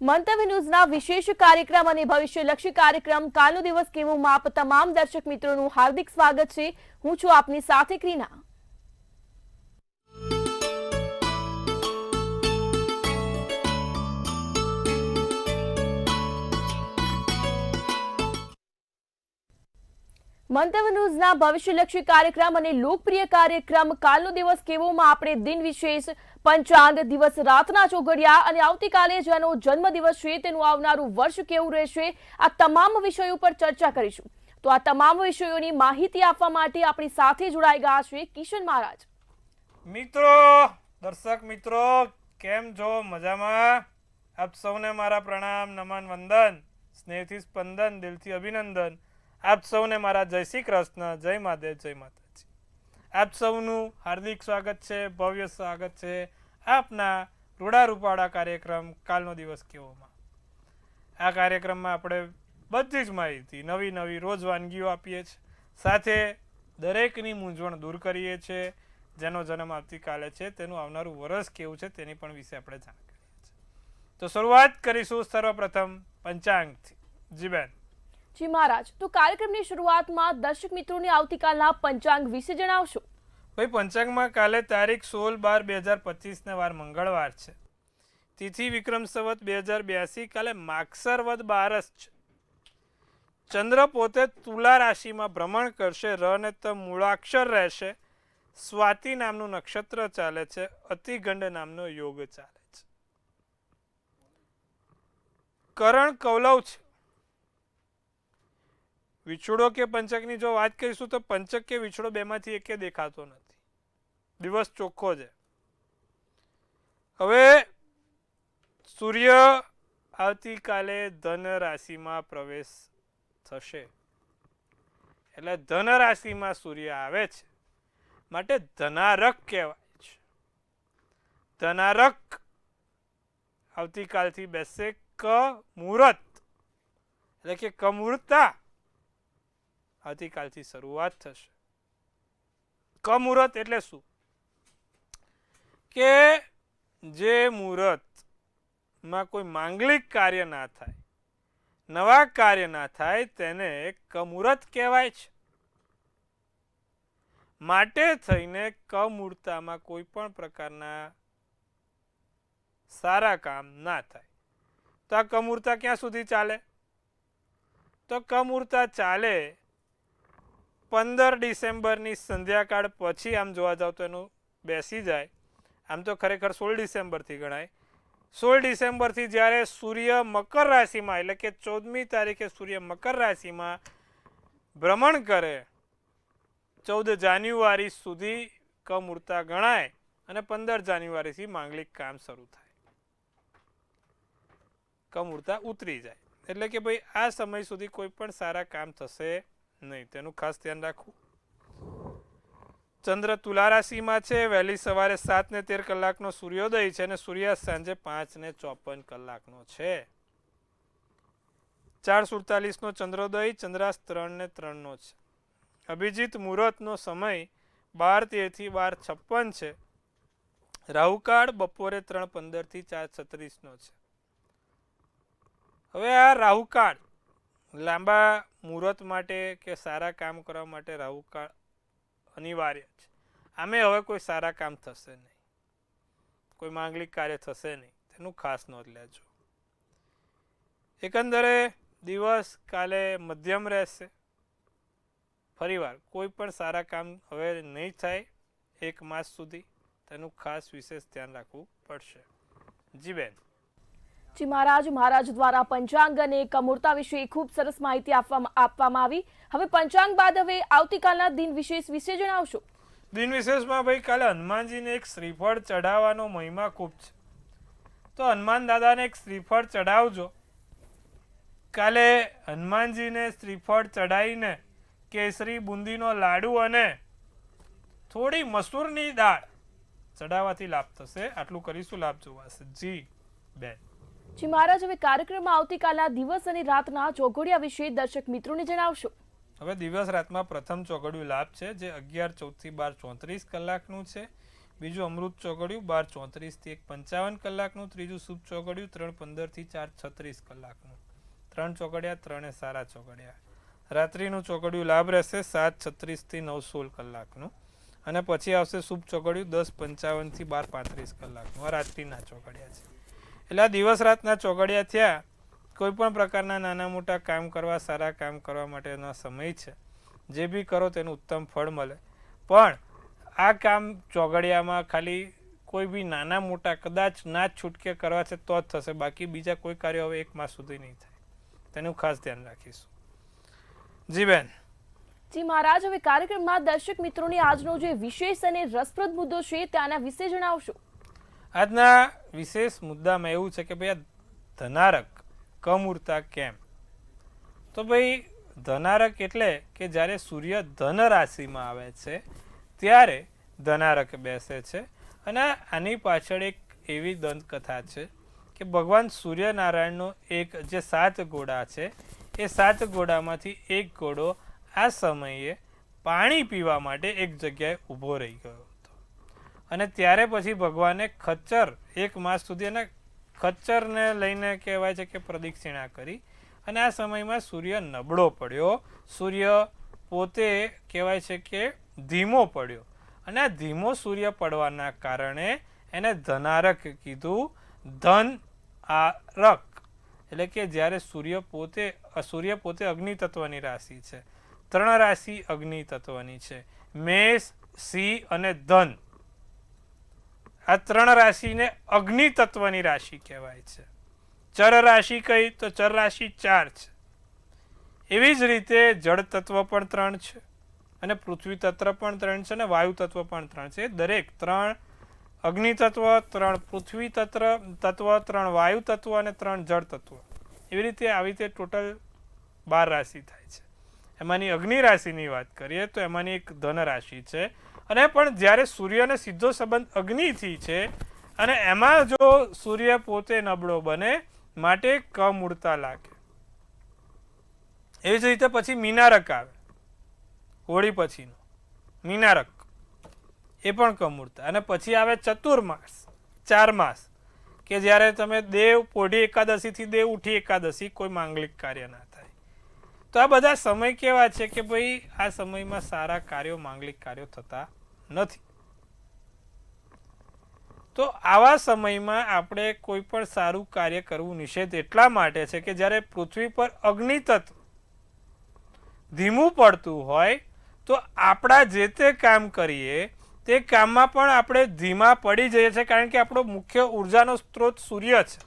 મંતવ્ય ન્યૂઝના વિશેષ કાર્યક્રમ અને ભવિષ્યલક્ષી કાર્યક્રમ કાલનો દિવસ કેવો માપ તમામ દર્શક મિત્રોનું હાર્દિક સ્વાગત છે। હું છું આપની સાથે ક્રીના। મંતવ્ય ન્યૂઝના ભવિષ્યલક્ષી કાર્યક્રમ અને લોકપ્રિય કાર્યક્રમ કાલનો દિવસ કેવોમાં આપણે દિન વિશેષ પંચાંગ દિવસ રાતના ચોઘડિયા અને આવતીકાલે જેનો જન્મદિવસ છે તેનું આવનારું વર્ષ કેવું રહેશે આ તમામ વિષયો પર ચર્ચા કરીશું। તો આ તમામ વિષયોની માહિતી આપવા માટે આપણી સાથે જોડાઈ ગયા છે કિશન મહારાજ। મિત્રો દર્શક મિત્રો કેમ છો મજામાં? આપ સૌને મારા પ્રણામ નમન વંદન સ્નેહથી સ્પંદન દિલથી અભિનંદન। આપ સૌને મારા જય શ્રી કૃષ્ણ જય મહાદેવ જય માતાજી। આપ સૌનું હાર્દિક સ્વાગત છે, ભવ્ય સ્વાગત છે આપના રૂડા રૂપાળા કાર્યક્રમ કાલનો દિવસ કેવોમાં। આ કાર્યક્રમમાં આપણે બધી જ માહિતી નવી નવી રોજ વાનગીઓ આપીએ છીએ, સાથે દરેકની મૂંઝવણ દૂર કરીએ છીએ। જેનો જન્મ આવતીકાલે છે તેનું આવનારું વર્ષ કેવું છે તેની પણ વિશે આપણે જાણ કરીએ છીએ। તો શરૂઆત કરીશું સર્વપ્રથમ પંચાંગથી। જી બેન। જી મહારાજ, તો કાર્યક્રમની શરૂઆતમાં દર્શક મિત્રોને આવતીકાલના પંચાંગ વિશે જણાવશો। ભાઈ પંચાંગમાં કાલે તારીખ 16/12/2025 ને વાર મંગળવાર છે, તિથિ વિક્રમ સંવત 2082, કાલે માગસર વદ 12 છે। ચંદ્ર પોતે તુલા રાશિમાં ભ્રમણ કરશે, ર ને ત મૂળાક્ષર રહેશે, સ્વાતિ નામનું નક્ષત્ર ચાલે છે, અતિગંડ નામનો યોગ ચાલે છે, કરણ કૌલવ છે। વિછોડો કે પંચકની જો વાત કરીશું તો પંચક કે વિછોડો બેમાંથી એકે દેખાતો નથી, દિવસ ચોખ્ખો છે। હવે સૂર્ય આવતીકાલે ધન રાશિમાં પ્રવેશ થશે, એટલે ધન રાશિમાં સૂર્ય આવે છે માટે ધનારક કહેવાય છે। ધનારક આવતીકાલથી બેસશે, ક મુહૂર્ત એટલે કે કમુહૂર્તા આવતીકાલથી શરૂઆત થશે। કમુહૂર્ત એટલે શું કે જે મુહૂર્તમાં કોઈ માંગલિક કાર્ય ના થાય, નવા કાર્ય ના થાય તેને કમુહૂર્ત કહેવાય છે। માટે થઈને કમુહૂર્તામાં કોઈ પણ પ્રકારના સારા કામ ના થાય। તો આ કમુહૂર્તા ક્યાં સુધી ચાલે? તો કમુહૂર્તા ચાલે 15 ડિસેમ્બરની સંધ્યાકાળ પછી, આમ જોવા જાવ તો એનું બેસી જાય, આમ તો ખરેખર 16 ડિસેમ્બરથી ગણાય। 16 ડિસેમ્બરથી જ્યારે સૂર્ય મકર રાશિમાં એટલે કે 14મી તારીખે સૂર્ય મકર રાશિમાં ભ્રમણ કરે, 14 જાન્યુઆરી સુધી કમુહૂર્તા ગણાય અને 15 જાન્યુઆરીથી માંગલિક કામ શરૂ થાય, કમુહૂર્તા ઉતરી જાય, એટલે કે ભાઈ આ સમય સુધી કોઈ પણ સારા કામ થશે નહીં, તેનું ખાસ ધ્યાન રાખવું। ચંદ્ર તુલા રાશિમાં છે, વહેલી સવારે 7:13 કલાકનો સૂર્યોદય છે અને સૂર્યાસ્ત સાંજે 5:54 કલાકનો છે। 4:47 નો ચંદ્રોદય, ચંદ્રાસ્ત 3:03 નો છે। અભિજીત મુહૂર્તનો સમય 12:13 થી 12:56 છે। રાહુકાળ બપોરે 3:15 થી 4:36 નો છે। હવે આ રાહુકાળ લાંબા મુહૂર્ત માટે કે સારા કામ કરવા માટે રાહુકાળ અનિવાર્ય છે। આમે હવે કોઈ સારા કામ થશે નહીં, કોઈ માંગલિક કાર્ય થશે નહીં, તેનું ખાસ નોંધ લેજો। એકંદરે દિવસ કાલે મધ્યમ રહેશે, ફરીવાર કોઈ પણ સારા કામ હવે નહીં થાય 1 માસ સુધી, તેનું ખાસ વિશેષ ધ્યાન રાખવું પડશે। જી બેન। જી મહારાજ દ્વારા પંચાંગ અને કમુહૂર્તા વિશે ખૂબ સરસ માહિતી આપવામાં આવી। હવે પંચાંગ બાદ હવે આવતીકાલના દિન વિશેષ વિશે જણાવશો। દિન વિશેષમાં ભાઈ કાલે હનુમાનજીને એક શ્રીફળ ચઢાવવાનો મહિમા ખૂબ છે, તો હનુમાન દાદાને એક શ્રીફળ ચઢાવજો। કાલે હનુમાનજીને શ્રીફળ ચઢાવીને કેસરી બુંદીનો લાડુ અને થોડી મસૂરની દાળ ચઢાવવાથી લાભ થશે। આટલું કરીશું, લાભ જોવાશે। જી બેન। જી મહારાજ, હવે કાર્યક્રમમાં આવતીકાલના દિવસ અને રાતના ચોઘડિયા વિશે દર્શક મિત્રોને જણાવશો। હવે દિવસ રાતમાં પ્રથમ ચોઘડિયું લાભ છે, જે 11:14 થી 12:34 કલાકનું છે। બીજું અમૃત ચોઘડિયું 12:34 થી 1:55 કલાકનું, ત્રીજું શુભ ચોઘડિયું 3:15 થી 4:36 કલાકનું, 3 ચોઘડિયા 3 સારા ચોઘડિયા. રાત્રિનું ચોઘડિયું લાભ રહેશે 7:36 થી 9:16 કલાકનું, અને પછી આવશે શુભ ચોઘડિયું 10:55 થી 12:35 કલાકનું. આ રાત્રિના ચોઘડિયા છે. એટલે આ દિવસ રાતના ચોઘડિયા થયા. કોઈ પણ પ્રકારના નાના મોટા કામ કરવા, સારા કામ કરવા માટેનો સમય છે. જે બી કરો તેનું ઉત્તમ ફળ મળે. પણ આ કામ ચોઘડિયામાં ખાલી કોઈ બી નાના મોટા કદાચ ના છૂટકે કરવા છે તો જ થશે, બાકી બીજા કોઈ કાર્ય હવે 1 માસ સુધી નહીં થાય. તેનું ખાસ ધ્યાન રાખીશું. જી બેન. જી મહારાજ, હવે કાર્યક્રમમાં દર્શક મિત્રોને આજનો જે વિશેષ અને રસપ્રદ મુદ્દો છે ત્યાંના વિશે જણાવશો. આજના વિશેષ મુદ્દામાં એવું છે કે ભાઈ આ ધનારક કમૂરતા કેમ? તો ભાઈ ધનારક એટલે કે જ્યારે સૂર્ય ધન રાશિમાં આવે છે ત્યારે ધનારક બેસે છે. અને આની પાછળ એક એવી દંતકથા છે કે ભગવાન સૂર્યનારાયણનો એક જે 7 ઘોડા છે એ 7 ઘોડામાંથી એક ઘોડો આ સમયે પાણી પીવા માટે એક જગ્યાએ ઊભો રહી ગયો હતો. અને ત્યારે પછી ભગવાને ખચ્ચર 1 માસ સુધી એને ખચ્ચરને લઈને કહેવાય છે કે પ્રદક્ષિણા કરી. અને આ સમયમાં સૂર્ય નબળો પડ્યો. સૂર્ય પોતે કહેવાય છે કે ધીમો પડ્યો. અને આ ધીમો સૂર્ય પડવાના કારણે એને ધનારક કીધું. ધન આરક એટલે કે જ્યારે સૂર્ય પોતે અગ્નિ તત્વની રાશિ છે. 3 રાશિ અગ્નિ તત્વની છે, મેષ, સિંહ અને ધન. આ 3 રાશિને અગ્નિ તત્વની રાશિ કહેવાય છે. ચર રાશિ કઈ તો ચર રાશિ 4 છે. એવી જ રીતે જળ તત્વ પણ 3 છે, અને પૃથ્વી તત્વ પણ 3 છે, અને વાયુ તત્વ પણ 3 છે. દરેક 3 અગ્નિ તત્વ, 3 પૃથ્વી તત્વ, 3 વાયુ તત્વ અને 3 જળ તત્વ. એવી રીતે ટોટલ 12 રાશિ થાય છે. એમાંની અગ્નિ રાશિની વાત કરીએ તો એમાંની એક ધન રાશિ છે. અને પણ જ્યારે સૂર્યનો સીધો સંબંધ અગ્નિથી છે અને એમાં જો સૂર્ય પોતે નબળો બને માટે કમૂરતા લાગે. એવી જ રીતે પછી મીનારક આવે, હોળી પછીનો મીનારક, એ પણ કમૂરતા. અને પછી આવે ચતુર્માસ, 4 માસ, કે જ્યારે તમે દેવ પોઢી એકાદશીથી દેવ ઉઠી એકાદશી કોઈ માંગલિક કાર્ય ના થાય. તો આ બધા સમય કેવા છે કે ભાઈ આ સમયમાં સારા કાર્યો, માંગલિક કાર્યો થતા નથી. તો આવા સમયમાં આપણે કોઈ પણ સારું કાર્ય કરવું નિષેધ એટલા માટે છે કે જ્યારે પૃથ્વી પર અગ્નિ તત્વ ધીમું પડતું હોય તો આપણા જે તે કામ કરીએ તે કામમાં પણ આપણે ધીમા પડી જઈએ છીએ, કારણ કે આપણો મુખ્ય ઉર્જાનો સ્ત્રોત સૂર્ય છે.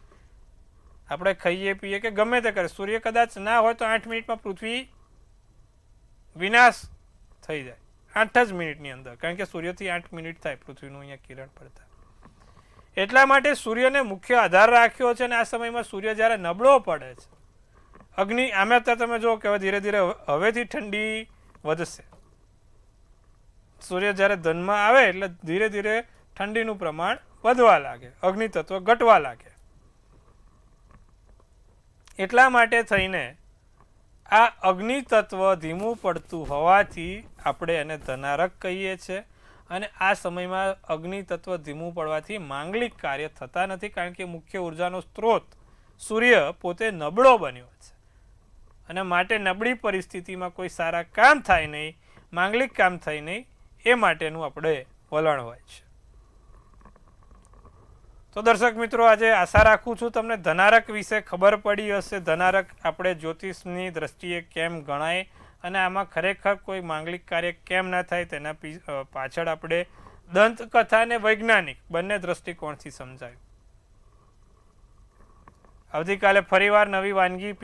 આપણે ખાઈએ પીએ કે ગમે તે કરે, સૂર્ય કદાચ ના હોય તો 8 મિનિટમાં પૃથ્વી વિનાશ થઈ જાય, 8 જ મિનિટની અંદર, કારણ કે સૂર્યથી 8 મિનિટ થાય પૃથ્વીનું અહીંયા કિરણ પડતા. એટલા માટે સૂર્યને મુખ્ય આધાર રાખ્યો છે. અને આ સમયમાં સૂર્ય જ્યારે નબળો પડે છે, અગ્નિ આમે અત્યારે તમે જુઓ કે ધીરે ધીરે હવેથી ઠંડી વધશે. સૂર્ય જ્યારે ધનમાં આવે એટલે ધીરે ધીરે ઠંડીનું પ્રમાણ વધવા લાગે, અગ્નિ તત્વ ઘટવા લાગે. એટલા માટે થઈને આ અગ્નિ તત્વ ધીમું પડતું હોવાથી આપણે એને ધનારક કહીએ છીએ. અને આ સમયમાં અગ્નિ તત્વ ધીમું પડવાથી માંગલિક કાર્ય થતા નથી, કારણ કે મુખ્ય ઉર્જાનો સ્ત્રોત સૂર્ય પોતે નબળો બન્યો છે. અને માટે નબળી પરિસ્થિતિમાં કોઈ સારા કામ થાય નહીં, માંગલિક કામ થાય નહીં, એ માટેનું આપણે વલણ હોય છે. તો દર્શક મિત્રો, આજે આશા રાખું છું તમને ધનારક વિશે ખબર પડી હશે. ધનારક આપણે જ્યોતિષની દ્રષ્ટિએ કેમ ગણાય અને આમાં ખરેખર કોઈ માંગલિક કાર્ય કેમ ના થાય તેના પાછળ આપણે દંતકથા અને વૈજ્ઞાનિક બંને દ્રષ્ટિકોણથી સમજાયું. આવતીકાલે ફરીવાર નવી વાનગી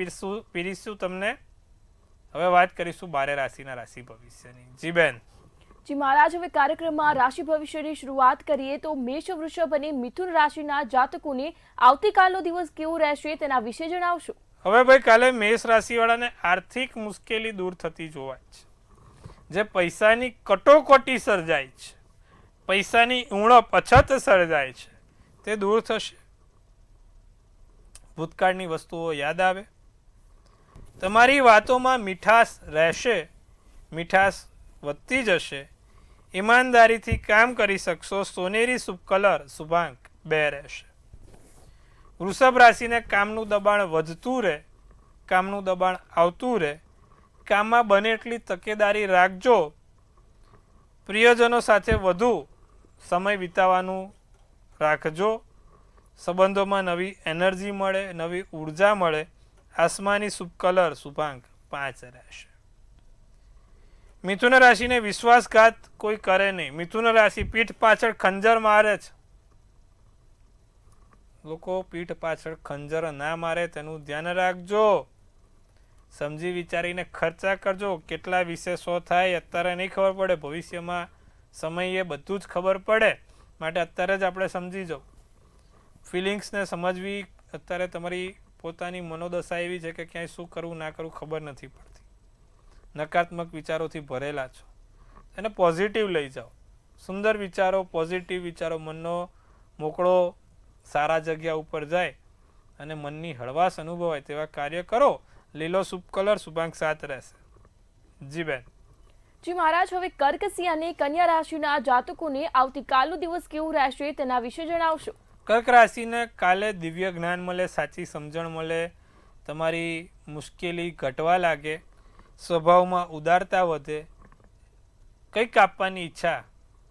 પીરીશું તમને. હવે વાત કરીશું 12 રાશિના રાશિ ભવિષ્યની. જી બેન. જી મહારાજ, હવે કાર્યક્રમમાં રાશિ ભવિષ્યની શરૂઆત કરીએ તો મેષ, વૃષભ અને મિથુન રાશિના જાતકોને આવતીકાલનો દિવસ કેવો રહેશે તેના વિશે જણાવશો. હવે ભાઈ, કાલે મેષ રાશિવાળાને આર્થિક મુશ્કેલી દૂર થતી જોવાય છે. જે પૈસાની કટોકટી સર્જાય છે, પૈસાની ઉણપ અછત સર્જાય છે, તે દૂર થશે. ભૂતકાળની વસ્તુઓ યાદ આવે. તમારી વાતોમાં મીઠાશ રહેશે, મીઠાશ વધતી જશે. ઈમાનદારીથી કામ કરી શકશો. સોનેરી શુભ કલર શુભાંક 2 રહેશે. વૃષભ રાશિને કામનું દબાણ વધતું રહે, કામનું દબાણ આવતું રહે. કામમાં બને એટલી તકેદારી રાખજો. પ્રિયજનો સાથે વધુ સમય વિતાવવાનું રાખજો. સંબંધોમાં નવી એનર્જી મળે, નવી ઉર્જા મળે. આસમાની શુભ કલર શુભાંક 5 રહેશે. મિથુન રાશિને વિશ્વાસઘાત કોઈ કરે નહીં. મિથુન રાશિ પીઠ પાછળ ખંજર મારે છે. લોકો પીઠ પાછળ ખંજર ના મારે તેનું ધ્યાન રાખજો. સમજી વિચારીને ખર્ચા કરજો. કેટલા વિશે 100 થાય અત્યારે નહીં ખબર પડે, ભવિષ્યમાં સમયે બધું જ ખબર પડે. માટે અત્યારે જ આપણે સમજી જાઓ. ફિલિંગ્સને સમજવી અત્યારે તમારી પોતાની મનોદશા એવી છે કે ક્યાંય શું કરવું ના કરવું ખબર નથી પડતી. નકારાત્મક વિચારોથી ભરેલા છો, એને પોઝિટિવ લઈ જાઓ. સુંદર વિચારો, પોઝિટિવ વિચારો મનનો મોકળો સારા જગ્યા ઉપર જાય અને મનની હળવાશ અનુભવાય તેવા કાર્ય કરો. લીલો શુભ કલર શુભાંક 7 રહેશે. જી બેન. જી મહારાજ, હવે કર્ક સિંહ અને કન્યા રાશિના જાતકોને આવતીકાલનો દિવસ કેવું રહેશે તેના વિશે જણાવશો. કર્ક રાશિને કાલે દિવ્ય જ્ઞાન મળે, સાચી સમજણ મળે, તમારી મુશ્કેલી ઘટવા લાગે, સ્વભાવમાં ઉદારતા વધે, કંઈક આપવાની ઈચ્છા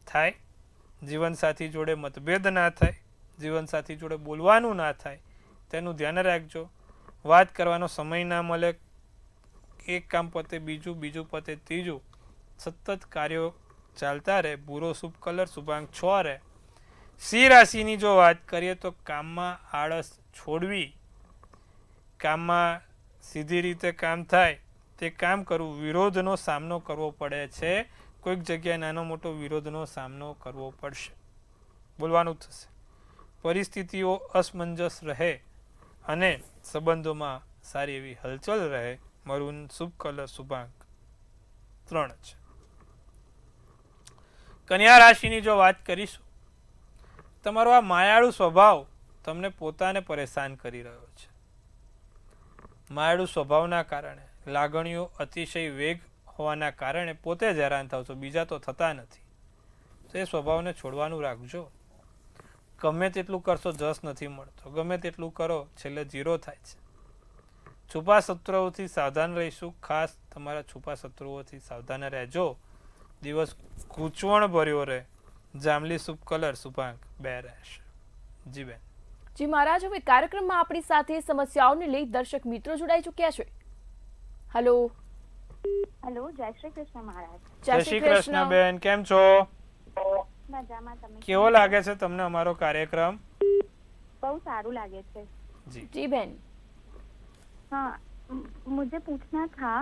થાય, જીવનસાથી જોડે મતભેદ ના થાય, જીવનસાથી જોડે બોલવાનું ના થાય તેનું ધ્યાન રાખજો. વાત કરવાનો સમય ના મળે, એક કામ પતે બીજું, બીજું પતે ત્રીજું, સતત કાર્યો ચાલતા રહે. ભૂરો શુભ કલર શુભાંક 6 રહે. સિંહ રાશિની જો વાત કરીએ તો કામમાં આળસ છોડવી, કામમાં સીધી રીતે કામ થાય તે કામ કરવું. વિરોધનો સામનો કરવો પડે છે, કોઈક જગ્યાએ નાનો મોટો વિરોધનો સામનો કરવો પડશે, બોલવાનું થશે. પરિસ્થિતિઓ અસમંજસ રહે અને સંબંધોમાં સારી એવી હલચલ રહે. મરૂન શુભ કલર શુભાંક 3 છે. કન્યા રાશિની જો વાત કરીશું, તમારો આ માયાળુ સ્વભાવ તમને પોતાને પરેશાન કરી રહ્યો છે. માયાળુ સ્વભાવના કારણે, લાગણીઓ અતિશય વેગ હોવાના કારણે પોતે જ હેરાન થાવ છો, બીજા તો થતા નથી. તો એ સ્વભાવને છોડવાનું રાખજો. ગમે તેટલું કરશો જસ નથી મળતો, ગમે તેટલું કરો છેલ્લે 0 થાય છે. છુપા શત્રુઓથી સાવધાન રહીશું. ખાસ તમારા છુપા શત્રુઓથી સાવધાન રહેજો. દિવસ ગૂંચવણ ભર્યો રહે. જાંબલી શુભ કલર શુભાંક 2 રહેશે. જી બેન. જી મહારાજ, હવે કાર્યક્રમમાં આપણી સાથે સમસ્યાઓને લઈ દર્શક મિત્રો જોડાઈ ચૂક્યા છે. હેલો. હેલો, જય શ્રી કૃષ્ણ મહારાજ. જય શ્રી કૃષ્ણ બેન, કેમ છો? મજામાં. તમે કેવો લાગે છે તમને અમારો કાર્યક્રમ? બહુ સારું લાગે છે. जी जी बहन. हाँ, मुझे पूछना था,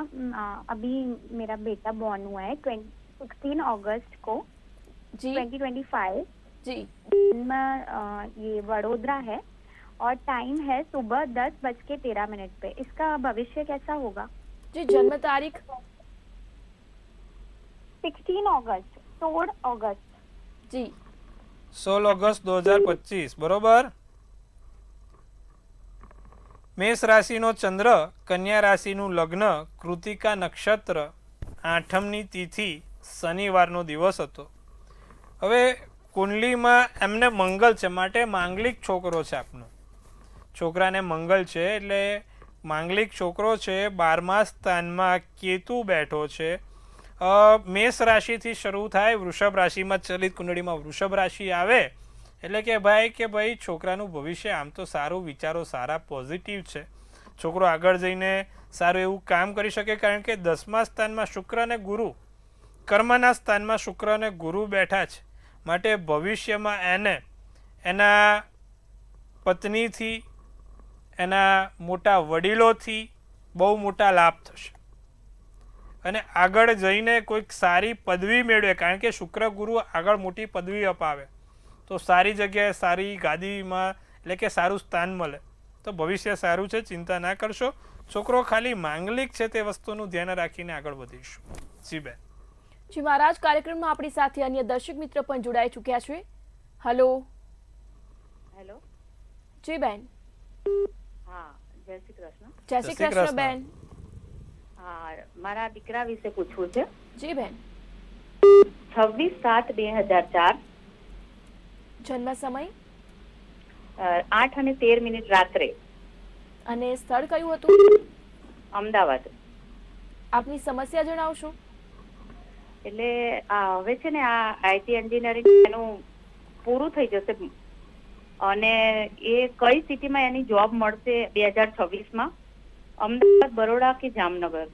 अभी मेरा बेटा बॉर्न हुआ है 16 अगस्त को जी 2025. जी में ये वडोदरा है और टाइम है सुबह 10:13 पे. इसका भविष्य कैसा होगा? जी जन्म तारीख 16 अगस्त. जी 16 ઓગસ્ટ 2025 બરોબર. મેષ રાશિનો ચંદ્ર, કન્યા રાશિનું લગ્ન, કૃતિકા નક્ષત્ર, 8મી તિથિ, શનિવારનો દિવસ હતો. હવે કુંડલીમાં એમને મંગળ છે, માટે માંગલિક છોકરો છે. આપનો છોકરાને મંગળ છે એટલે માંગલિક છોકરો છે. 12મા સ્થાનમાં કેતુ બેઠો છે. મેષ રાશિથી શરૂ થાય, વૃષભ રાશિમાં ચલિત કુંડળીમાં વૃષભ રાશિ આવે એટલે કે ભાઈ છોકરાનું ભવિષ્ય આમ તો સારું, વિચારો સારા, પોઝિટિવ છે. છોકરો આગળ જઈને સારું એવું કામ કરી શકે, કારણ કે 10મા સ્થાનમાં શુક્ર અને ગુરુ, કર્મના સ્થાનમાં શુક્ર અને ગુરુ બેઠા છે. માટે ભવિષ્યમાં એને એના પત્નીથી, એના મોટા વડીલોથી બહુ મોટા લાભ થશે અને આગળ જઈને કોઈક સારી પદવી મેળવે, કારણ કે શુક્ર ગુરુ આગળ મોટી પદવી અપાવે તો સારી જગ્યાએ સારી ગાદીમાં, એટલે કે સારું સ્થાન મળે. તો ભવિષ્ય સારું છે, ચિંતા ના કરશો. છોકરો ખાલી માંગલિક છે તે વસ્તુનું ધ્યાન રાખીને આગળ વધીશું. જી બેન. જી મહારાજ, કાર્યક્રમમાં આપણી સાથે અન્ય દર્શક મિત્ર પણ જોડાઈ ચૂક્યા છે. હેલો. હેલો. જી બેન. હા, જય શ્રી કૃષ્ણ. જય શ્રી કૃષ્ણ બેન. હા, મારા દીકરા વિશે પૂછવું છે. જી બેન. 26/7/2004 જન્મ સમય 8:13 રાત્રે, અને સ્થળ કયું હતું? અમદાવાદ. આપની સમસ્યા જણાવશો? એટલે હવે છે ને આ આઈટી એન્જિનિયરિંગ એનું પૂરું થઈ જશે અને એ કઈ સિટીમાં એની જોબ મળશે 2026માં? અમદાવાદ, બરોડા કે જામનગર?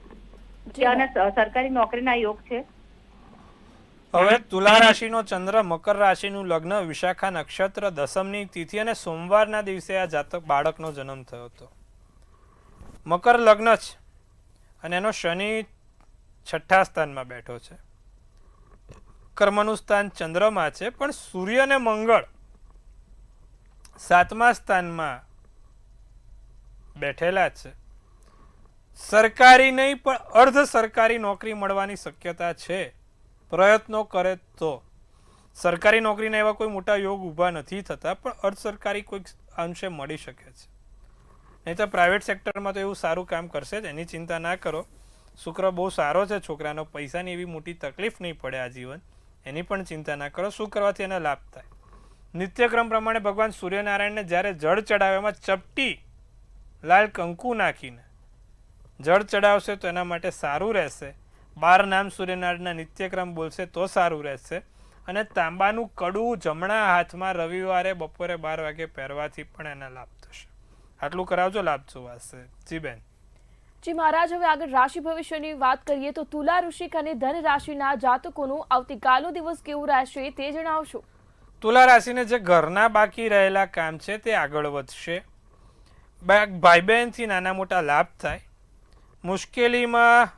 અને સરકારી નોકરીના યોગ છે. હવે તુલા રાશિનો ચંદ્ર, મકર રાશિનું લગ્ન, વિશાખા નક્ષત્ર, દસમની તિથિ અને સોમવારના દિવસે આ જાતક બાળકનો જન્મ થયો હતો. મકર લગ્ન છે અને એનો શનિ 6ઠ્ઠા સ્થાનમાં બેઠો છે. કર્મનું સ્થાન ચંદ્રમાં છે, પણ સૂર્ય અને મંગળ 7મા સ્થાનમાં બેઠેલા છે. સરકારી નહીં પણ અર્ધ સરકારી નોકરી મળવાની શક્યતા છે, પ્રયત્નો કરે તો. સરકારી નોકરીના એવા કોઈ મોટા યોગ ઊભા નથી થતા, પણ અર્ધ સરકારી કોઈક અંશે મળી શકે છે. નહીં તો પ્રાઇવેટ સેક્ટરમાં તો એવું સારું કામ કરશે જ, એની ચિંતા ના કરો. શુક્ર બહુ સારો છે છોકરાનો, પૈસાની એવી મોટી તકલીફ નહીં પડે આ જીવન, એની પણ ચિંતા ના કરો. શું કરવાથી એને લાભ થાય? નિત્યક્રમ પ્રમાણે ભગવાન સૂર્યનારાયણને જ્યારે જળ ચડાવે એમાં ચપટી લાલ કંકુ નાખીને જળ ચડાવશે તો એના માટે સારું રહેશે. 12 નામ સૂર્યનારાયણના નિત્યક્રમ બોલશે તો સારું રહેશે. અને તાંબાનું કડું જમણા હાથમાં રવિવારે બપોરે 12 વાગે પહેરવાથી પણ એને લાભ થશે. આટલું કરાવજો, લાભ જોવાશે. જી બેન. જી મહારાજ, હવે આગળ રાશિ ભવિષ્યની વાત કરીએ તો તુલા, વૃશ્ચિક અને ધન રાશિના જાતકોનું આવતીકાલનો દિવસ કેવું રહેશે તે જણાવશો? તુલા રાશિને જે ઘરના બાકી રહેલા કામ છે તે આગળ વધશે. ભાઈ બહેનથી નાના મોટા લાભ થાય. મુશ્કેલીમાં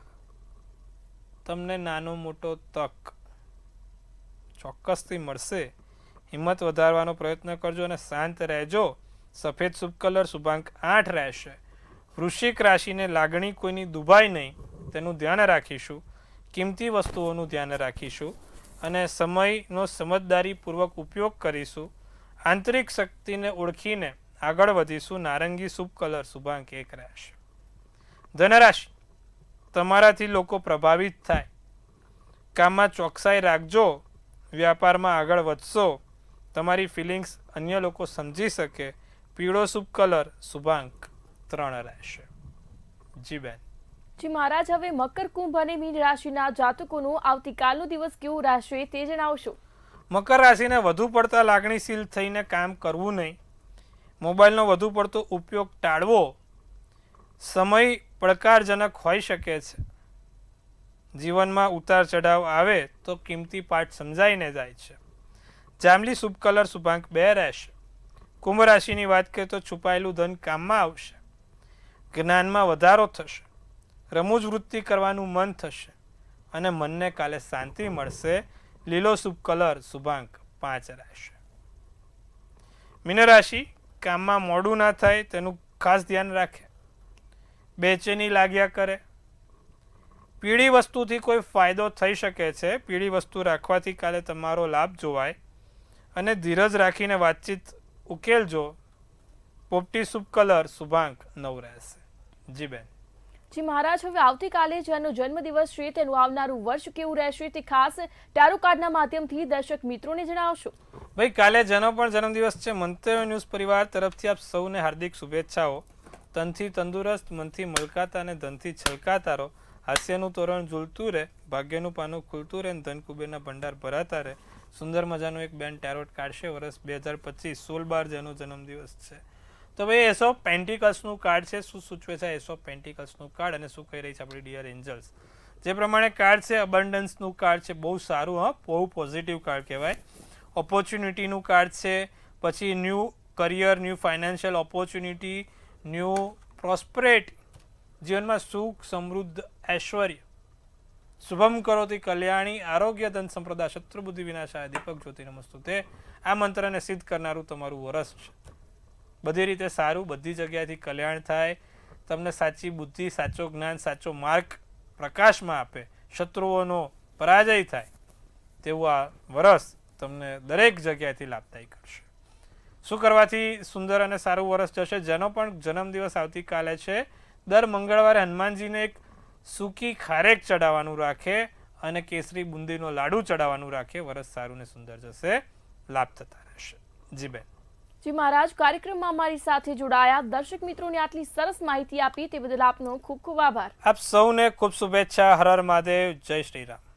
તમને નાનો મોટો તક ચોક્કસથી મળશે. હિંમત વધારવાનો પ્રયત્ન કરજો અને શાંત રહેજો. સફેદ શુભ કલર, શુભાંક 8 રહેશે. વૃશ્ચિક રાશિને લાગણી કોઈની દુભાય નહીં તેનું ધ્યાન રાખીશું. કિંમતી વસ્તુઓનું ધ્યાન રાખીશું અને સમયનો સમજદારીપૂર્વક ઉપયોગ કરીશું. આંતરિક શક્તિને ઓળખીને આગળ વધીશું. નારંગી શુભ કલર, શુભાંક 1 રહેશે. ધનરાશિ, તમારાથી લોકો પ્રભાવિત થાય. કામમાં ચોકસાઈ રાખજો. વ્યાપારમાં આગળ વધશો. તમારી ફિલિંગ્સ અન્ય લોકો સમજી શકે. પીળો શુભ કલર, શુભાંક 3 રહેશે. જી બેન. જી મહારાજ, હવે મકર, કુંભ અને મીન રાશિના જાતકોનું આવતીકાલનો દિવસ કેવું રહેશે તે જણાવશો? મકર રાશિને વધુ પડતા લાગણીશીલ થઈને કામ કરવું નહીં. મોબાઈલનો વધુ પડતો ઉપયોગ ટાળવો. સમય પડકારજનક હોઈ શકે છે. જીવનમાં ઉતાર ચઢાવ આવે તો કિંમતી પાઠ સમજાઈને જાય છે. જાંબલી શુભ કલર, શુભાંક 2 રહેશે. કુંભ રાશિની વાત કરીએ તો છુપાયેલું ધન કામમાં આવશે. જ્ઞાનમાં વધારો થશે. રમૂજ વૃત્તિ કરવાનું મન થશે અને મનને કાલે શાંતિ મળશે. લીલો શુભ કલર, શુભાંક 5 રહેશે. મીન રાશિ, કામમાં મોડું ના થાય તેનું ખાસ ધ્યાન રાખે. બેચેની લાગ્યા કરે. પીળી વસ્તુથી કોઈ ફાયદો થઈ શકે છે. પીળી વસ્તુ રાખવાથી કાલે તમારો લાભ જોવાય અને ધીરજ રાખીને વાતચીત ઉકેલજો. પોપટી શુભ કલર, શુભાંક 9 રહેશે. જી બેન. જી મહારાજ, હવે આવતીકાલે જેનો જન્મદિવસ છે તેનું આવનારું વર્ષ કેવું રહેશે તે ખાસ ટારો કાર્ડના માધ્યમથી દર્શક મિત્રોને જણાવશો? ભાઈ, કાલે જેનો પણ જન્મદિવસ છે, મંતવ્ય ન્યૂઝ પરિવાર તરફથી આપ સૌને હાર્દિક શુભેચ્છાઓ. તનથી તંદુરસ્ત, મનથી મલકાતા અને ધનથી છલકાતા રહો. હાસ્યનું તોરણ ઝૂલતું રહે, ભાગ્યનું પાનું ખુલતું રહે અને ધન કુબેરના ભંડાર ભરાતા રહે. સુંદર મજાનું એક બેન ટેરોટ કાઢશે. વર્ષ 2025, 16/12 જેનો જન્મદિવસ છે. તો ભાઈ એસ ઓફ પેન્ટિકલ્સનું કાર્ડ છે. શું સૂચવે છે એસ ઓફ પેન્ટિકલ્સનું કાર્ડ અને શું કહી રહી છે આપણી ડિયર એન્જલ્સ? જે પ્રમાણે કાર્ડ છે, અબન્ડન્સનું કાર્ડ છે. બહુ સારું, હા, બહુ પોઝિટિવ કાર્ડ કહેવાય. ઓપોર્ચ્યુનિટીનું કાર્ડ છે. પછી new career, new financial opportunity, new prosperity, જીવનમાં સુખ, સમૃદ્ધ, ઐશ્વર્ય. શુભમ કરોતિ કલ્યાણી, આરોગ્ય, ધન સંપ્રદા, શત્રુ બુદ્ધિ વિનાશાય, દીપક જ્યોતિ નમસ્તુતે. આ મંત્રને સિદ્ધ કરનારું તમારું વરસ છે. બધી રીતે સારું, બધી જગ્યાએથી કલ્યાણ થાય. તમને સાચી બુદ્ધિ, સાચો જ્ઞાન, સાચો માર્ગ પ્રકાશમાં આપે. શત્રુઓનો પરાજય થાય તેવું આ વરસ તમને દરેક જગ્યાએથી લાભદાયી કરશે. શું કરવાથી સુંદર અને સારું વરસ જશે? જેનો પણ જન્મદિવસ આવતીકાલે છે, દર મંગળવારે હનુમાનજીને એક સૂકી ખારેક ચડાવવાનું રાખે અને કેસરી બુંદીનો લાડુ ચડાવવાનું રાખીએ. વરસ સારું ને સુંદર જશે, લાભ થતા રહેશે. જી બેન. જી મહારાજ, કાર્યક્રમમાં અમારી સાથે જોડાયા દર્શક મિત્રોને આટલી સરસ માહિતી આપી તે બદલ આપનો ખૂબ ખૂબ આભાર. આપ સૌને ખૂબ શુભેચ્છા. હર હર મહાદેવ. જય શ્રી રામ.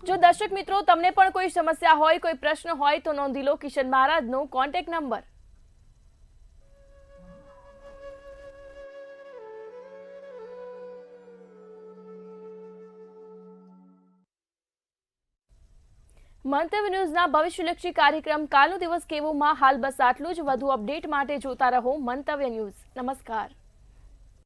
જો દર્શક મિત્રો તમને પણ કોઈ સમસ્યા હોય, કોઈ પ્રશ્ન હોય તો નોંધી લો કિશન મહારાજનો કોન્ટેક્ટ નંબર. મંતવ્ય ન્યૂઝના ભવિષ્યલક્ષી કાર્યક્રમ કાલનો દિવસ કેવોમાં હાલ બસ આટલું જ. વધુ અપડેટ માટે જોતા રહો મંતવ્ય ન્યૂઝ. નમસ્કાર.